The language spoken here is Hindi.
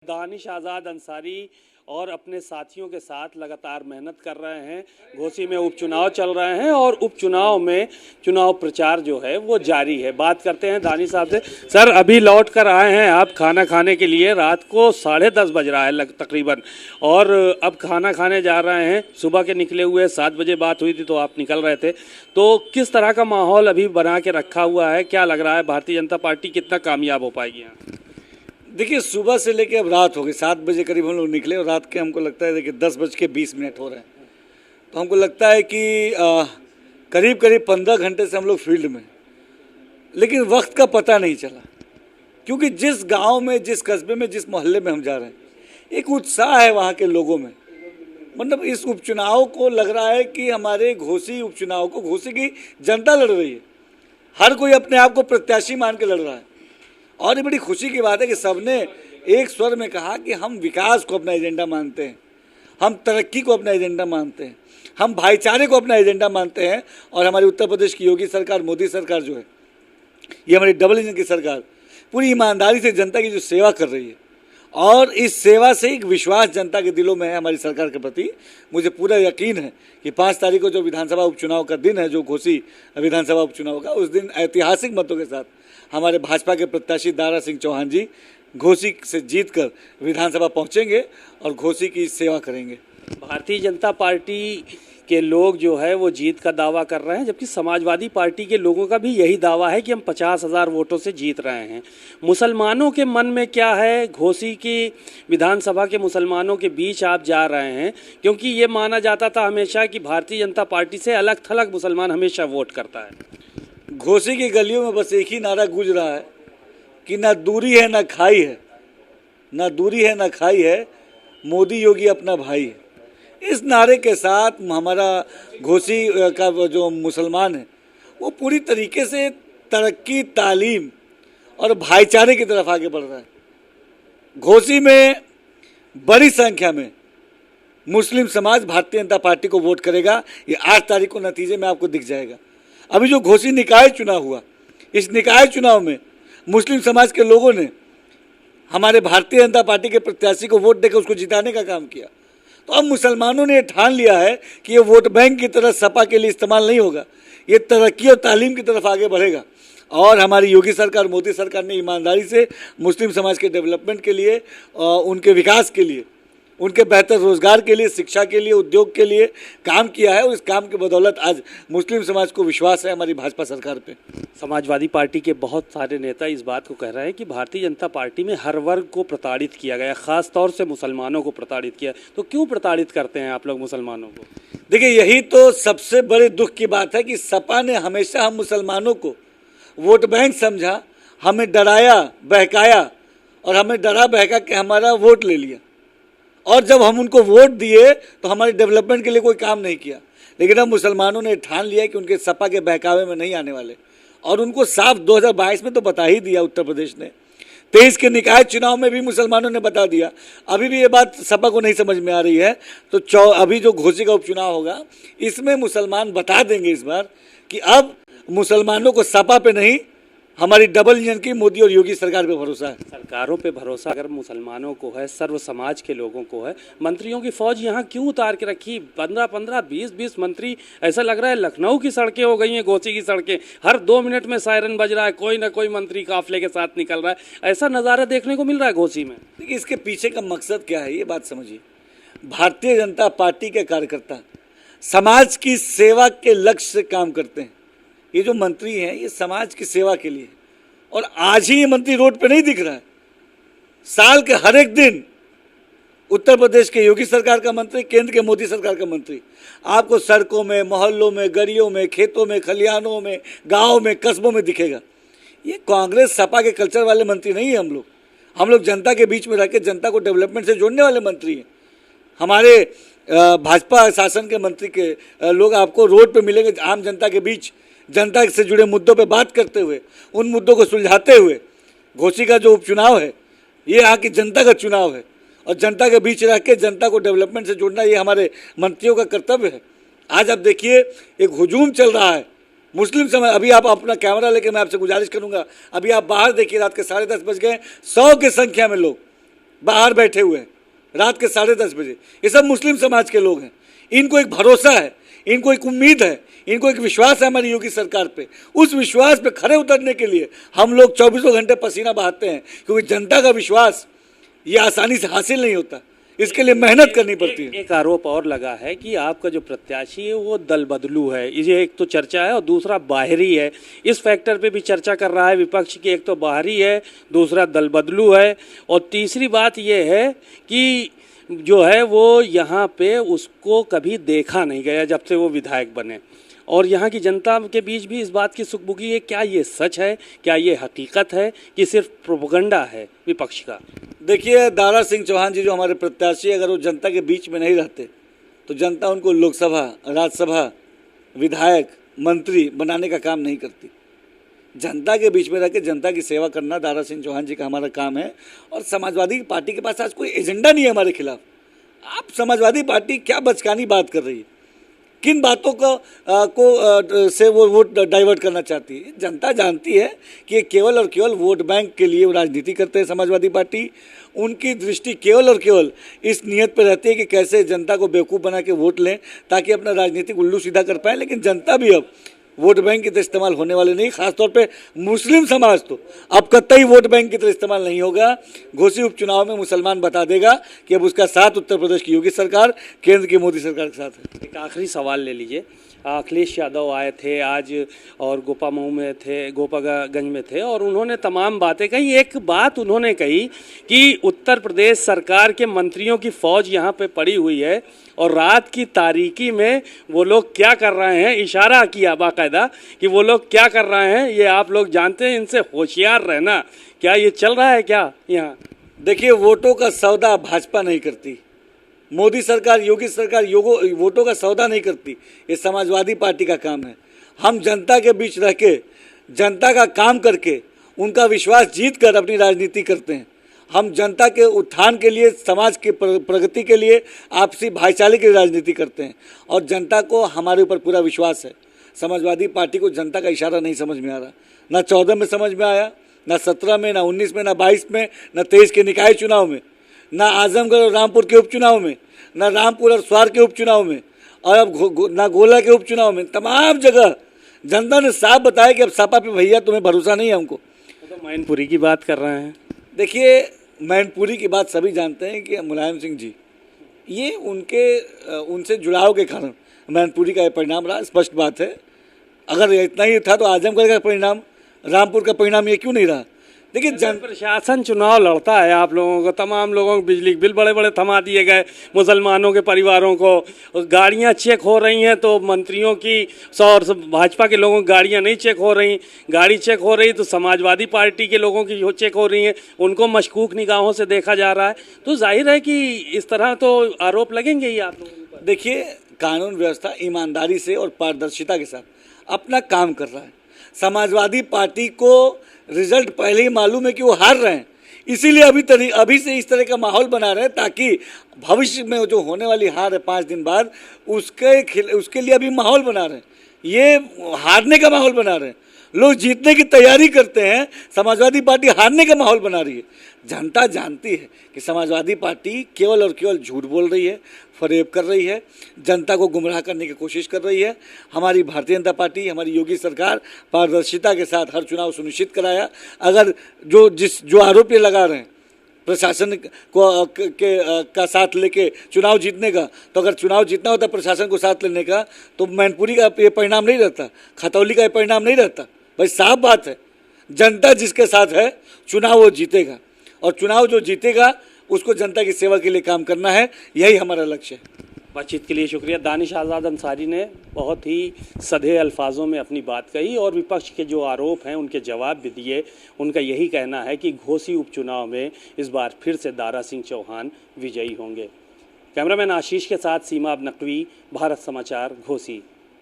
दानिश आज़ाद अंसारी और अपने साथियों के साथ लगातार मेहनत कर रहे हैं। घोसी में उपचुनाव चल रहे हैं और उपचुनाव में चुनाव प्रचार जो है वो जारी है। बात करते हैं दानिश साहब से। सर, अभी लौट कर आए हैं आप खाना खाने के लिए, रात को 10:30 बज रहा है तकरीबन, और अब खाना खाने जा रहे हैं। सुबह के निकले हुए 7 बजे बात हुई थी तो आप निकल रहे थे, तो किस तरह का माहौल अभी बना के रखा हुआ है? क्या लग रहा है भारतीय जनता पार्टी कितना कामयाब हो पाएगी यहाँ? देखिए, सुबह से लेके अब रात हो गई, 7 बजे करीब हम लोग निकले और रात के हमको लगता है देखिए 10:20 हो रहे हैं। तो हमको लगता है कि करीब करीब 15 घंटे से हम लोग फील्ड में, लेकिन वक्त का पता नहीं चला, क्योंकि जिस गांव में, जिस कस्बे में, जिस मोहल्ले में हम जा रहे हैं, एक उत्साह है वहाँ के लोगों में। मतलब इस उपचुनाव को लग रहा है कि हमारे घोसी उपचुनाव को घोसी की जनता लड़ रही है। हर कोई अपने आप को प्रत्याशी मान के लड़ रहा है और ये बड़ी खुशी की बात है कि सबने एक स्वर में कहा कि हम विकास को अपना एजेंडा मानते हैं, हम तरक्की को अपना एजेंडा मानते हैं, हम भाईचारे को अपना एजेंडा मानते हैं। और हमारी उत्तर प्रदेश की योगी सरकार, मोदी सरकार जो है, ये हमारी डबल इंजन की सरकार पूरी ईमानदारी से जनता की जो सेवा कर रही है, और इस सेवा से एक विश्वास जनता के दिलों में है हमारी सरकार के प्रति। मुझे पूरा यकीन है कि 5 तारीख को जो विधानसभा उपचुनाव का दिन है, जो घोसी विधानसभा उपचुनाव का, उस दिन ऐतिहासिक मतों के साथ हमारे भाजपा के प्रत्याशी दारा सिंह चौहान जी घोसी से जीतकर विधानसभा पहुंचेंगे और घोसी की सेवा करेंगे। भारतीय जनता पार्टी के लोग जो है वो जीत का दावा कर रहे हैं, जबकि समाजवादी पार्टी के लोगों का भी यही दावा है कि हम 50,000 वोटों से जीत रहे हैं। मुसलमानों के मन में क्या है? घोसी की विधानसभा के मुसलमानों के बीच आप जा रहे हैं, क्योंकि ये माना जाता था हमेशा कि भारतीय जनता पार्टी से अलग थलग मुसलमान हमेशा वोट करता है। घोसी की गलियों में बस एक ही नारा गूंज रहा है कि ना दूरी है ना खाई है, ना दूरी है ना खाई है, मोदी योगी अपना भाई है। इस नारे के साथ हमारा घोसी का जो मुसलमान है वो पूरी तरीके से तरक्की, तालीम और भाईचारे की तरफ आगे बढ़ रहा है। घोसी में बड़ी संख्या में मुस्लिम समाज भारतीय जनता पार्टी को वोट करेगा। ये 8 तारीख को नतीजे में आपको दिख जाएगा। अभी जो घोसी निकाय चुनाव हुआ, इस निकाय चुनाव में मुस्लिम समाज के लोगों ने हमारे भारतीय जनता पार्टी के प्रत्याशी को वोट देकर उसको जिताने का काम किया। तो अब मुसलमानों ने ठान लिया है कि ये वोट बैंक की तरह सपा के लिए इस्तेमाल नहीं होगा, ये तरक्की और तालीम की तरफ आगे बढ़ेगा। और हमारी योगी सरकार, मोदी सरकार ने ईमानदारी से मुस्लिम समाज के डेवलपमेंट के लिए, उनके विकास के लिए, उनके बेहतर रोजगार के लिए, शिक्षा के लिए, उद्योग के लिए काम किया है। और इस काम की बदौलत आज मुस्लिम समाज को विश्वास है हमारी भाजपा सरकार पे। समाजवादी पार्टी के बहुत सारे नेता इस बात को कह रहे हैं कि भारतीय जनता पार्टी में हर वर्ग को प्रताड़ित किया गया, खास तौर से मुसलमानों को प्रताड़ित किया। तो क्यों प्रताड़ित करते हैं आप लोग मुसलमानों को? देखिए, यही तो सबसे बड़े दुख की बात है कि सपा ने हमेशा हम मुसलमानों को वोट बैंक समझा, हमें डराया, बहकाया और हमें डरा बहका के हमारा वोट ले लिया। और जब हम उनको वोट दिए तो हमारे डेवलपमेंट के लिए कोई काम नहीं किया। लेकिन अब मुसलमानों ने ठान लिया कि उनके सपा के बहकावे में नहीं आने वाले, और उनको साफ 2022 में तो बता ही दिया उत्तर प्रदेश ने। 23 के निकाय चुनाव में भी मुसलमानों ने बता दिया। अभी भी ये बात सपा को नहीं समझ में आ रही है, तो अभी जो घोसी का उपचुनाव होगा, इसमें मुसलमान बता देंगे इस बार कि अब मुसलमानों को सपा पे नहीं, हमारी डबल इंजन की मोदी और योगी सरकार पे भरोसा है। सरकारों पे भरोसा अगर मुसलमानों को है, सर्व समाज के लोगों को है, मंत्रियों की फौज यहाँ क्यों उतार के रखी? 15-15, 20-20 मंत्री, ऐसा लग रहा है लखनऊ की सड़कें हो गई हैं, घोसी की सड़कें। हर 2 मिनट में सायरन बज रहा है, कोई ना कोई मंत्री काफिले के साथ निकल रहा है। ऐसा नज़ारा देखने को मिल रहा है घोसी में। देखिए, इसके पीछे का मकसद क्या है ये बात समझिए। भारतीय जनता पार्टी के कार्यकर्ता समाज की सेवा के लक्ष्य से काम करते हैं। ये जो मंत्री हैं ये समाज की सेवा के लिए, और आज ही ये मंत्री रोड पे नहीं दिख रहा है। साल के हर एक दिन उत्तर प्रदेश के योगी सरकार का मंत्री, केंद्र के मोदी सरकार का मंत्री आपको सड़कों में, मोहल्लों में, गलियों में, खेतों में, खलिहानों में, गाँव में, कस्बों में दिखेगा। ये कांग्रेस सपा के कल्चर वाले मंत्री नहीं है। हम लोग जनता के बीच में रह के जनता को डेवलपमेंट से जोड़ने वाले मंत्री हैं। हमारे भाजपा शासन के मंत्री के लोग आपको रोड पे मिलेंगे, आम जनता के बीच जनता से जुड़े मुद्दों पे बात करते हुए, उन मुद्दों को सुलझाते हुए। घोसी का जो उपचुनाव है ये यहाँ की जनता का चुनाव है, और जनता के बीच रह के जनता को डेवलपमेंट से जोड़ना ये हमारे मंत्रियों का कर्तव्य है। आज आप देखिए, एक हुजूम चल रहा है मुस्लिम समाज। अभी आप अपना कैमरा लेके, मैं आपसे गुजारिश करूंगा, अभी आप बाहर देखिए, रात के 10:30 बज गए, 100 की संख्या में लोग बाहर बैठे हुए हैं रात के 10:30 बजे। ये सब मुस्लिम समाज के लोग हैं। इनको एक भरोसा है, इनको एक उम्मीद है, इनको एक विश्वास है हमारी योगी सरकार पे। उस विश्वास पे खरे उतरने के लिए हम लोग 24 घंटे पसीना बहाते हैं, क्योंकि जनता का विश्वास ये आसानी से हासिल नहीं होता, इसके लिए मेहनत करनी पड़ती है। एक आरोप और लगा है कि आपका जो प्रत्याशी है वो दल बदलू है, ये एक तो चर्चा है, और दूसरा बाहरी है। इस फैक्टर पे भी चर्चा कर रहा है विपक्ष की, एक तो बाहरी है, दूसरा दल बदलू है, और तीसरी बात ये है कि जो है वो यहाँ पे उसको कभी देखा नहीं गया जब से वो विधायक बने, और यहाँ की जनता के बीच भी इस बात की सुखबुगी है। क्या ये सच है, क्या ये हकीकत है कि सिर्फ प्रोपेगेंडा है विपक्ष का? देखिए, दारा सिंह चौहान जी जो हमारे प्रत्याशी, अगर वो जनता के बीच में नहीं रहते तो जनता उनको लोकसभा, राज्यसभा, विधायक, मंत्री बनाने का काम नहीं करती। जनता के बीच में रह के जनता की सेवा करना दारा सिंह चौहान जी का हमारा काम है। और समाजवादी पार्टी के पास आज कोई एजेंडा नहीं है हमारे खिलाफ। आप समाजवादी पार्टी क्या बचकानी बात कर रही है, किन बातों से वो वोट डाइवर्ट करना चाहती है? जनता जानती है कि ये केवल और केवल वोट बैंक के लिए राजनीति करते हैं समाजवादी पार्टी। उनकी दृष्टि केवल और केवल इस नियत पर रहती है कि कैसे जनता को बेवकूफ़ बना के वोट लें ताकि अपना राजनीतिक उल्लू सीधा कर पाएँ। लेकिन जनता भी अब वोट बैंक की तरह इस्तेमाल होने वाले नहीं, खासतौर पे मुस्लिम समाज तो अब कतई वोट बैंक की तरह इस्तेमाल नहीं होगा। घोसी उपचुनाव में मुसलमान बता देगा कि अब उसका साथ उत्तर प्रदेश की योगी सरकार, केंद्र की मोदी सरकार के साथ है। एक आखिरी सवाल ले लीजिए। अखिलेश यादव आए थे आज और गोपामऊ में थे, गोपागंज में थे, और उन्होंने तमाम बातें कही। एक बात उन्होंने कही कि उत्तर प्रदेश सरकार के मंत्रियों की फौज यहाँ पे पड़ी हुई है और रात की तारीकी में वो लोग क्या कर रहे हैं, इशारा किया बाकायदा कि वो लोग क्या कर रहे हैं ये आप लोग जानते हैं, इनसे होशियार रहना। क्या ये चल रहा है क्या यहाँ? देखिए, वोटों का सौदा भाजपा नहीं करती, मोदी सरकार, योगी सरकार वोटों का सौदा नहीं करती। ये समाजवादी पार्टी का काम है। हम जनता के बीच रह के, जनता का काम करके, उनका विश्वास जीत कर अपनी राजनीति करते हैं। हम जनता के उत्थान के लिए, समाज की प्रगति के लिए, आपसी भाईचारे की राजनीति करते हैं, और जनता को हमारे ऊपर पूरा विश्वास है। समाजवादी पार्टी को जनता का इशारा नहीं समझ में आ रहा। ना 14 में समझ में आया, ना 17 में, ना 19 में, ना 22 में, ना 23 के निकाय चुनाव में, ना आजमगढ़ और रामपुर के उपचुनाव में, ना रामपुर और स्वार के उपचुनाव में, और अब ना गोला के उपचुनाव में। तमाम जगह जनता ने साफ बताया कि अब सपा पे भैया तुम्हें भरोसा नहीं है हमको। तो मैनपुरी की बात कर रहे हैं। देखिए, मैनपुरी की बात सभी जानते हैं कि मुलायम सिंह जी, ये उनसे जुड़ाव के कारण मैनपुरी का ये परिणाम रहा। स्पष्ट बात है, अगर इतना ही था तो आजमगढ़ का परिणाम, रामपुर का परिणाम ये क्यों नहीं रहा? देखिए, प्रशासन चुनाव लड़ता है, आप लोगों को, तमाम लोगों को बिजली बिल बड़े बड़े थमा दिए गए, मुसलमानों के परिवारों को गाड़ियां चेक हो रही हैं तो मंत्रियों की और भाजपा के लोगों की गाड़ियां नहीं चेक हो रही। गाड़ी चेक हो रही तो समाजवादी पार्टी के लोगों की चेक हो रही हैं, उनको मशकूक निगाहों से देखा जा रहा है। तो जाहिर है कि इस तरह तो आरोप लगेंगे ही आप लोगों पर। देखिए, कानून व्यवस्था ईमानदारी से और पारदर्शिता के साथ अपना काम कर रहा है। समाजवादी पार्टी को रिजल्ट पहले ही मालूम है कि वो हार रहे हैं, इसीलिए अभी से इस तरह का माहौल बना रहे हैं ताकि भविष्य में जो होने वाली हार है 5 दिन बाद, उसके लिए अभी माहौल बना रहे हैं। ये हारने का माहौल बना रहे हैं। लोग जीतने की तैयारी करते हैं, समाजवादी पार्टी हारने का माहौल बना रही है। जनता जानती है कि समाजवादी पार्टी केवल और केवल झूठ बोल रही है, फरेब कर रही है, जनता को गुमराह करने की कोशिश कर रही है। हमारी भारतीय जनता पार्टी, हमारी योगी सरकार पारदर्शिता के साथ हर चुनाव सुनिश्चित कराया। अगर जो आरोप ये लगा रहे हैं प्रशासन का साथ लेके चुनाव जीतने का, तो अगर चुनाव जीतना होता प्रशासन को साथ लेने का तो मैनपुरी का ये परिणाम नहीं रहता, खतौली का ये परिणाम नहीं रहता। भाई साफ बात है, जनता जिसके साथ है चुनाव वो जीतेगा, और चुनाव जो जीतेगा उसको जनता की सेवा के लिए काम करना है, यही हमारा लक्ष्य है। बातचीत के लिए शुक्रिया। दानिश आज़ाद अंसारी ने बहुत ही सधे अल्फाजों में अपनी बात कही और विपक्ष के जो आरोप हैं उनके जवाब भी दिए। उनका यही कहना है कि घोसी उपचुनाव में इस बार फिर से दारा सिंह चौहान विजयी होंगे। कैमरामैन आशीष के साथ सीमा अब नकवी, भारत समाचार, घोसी।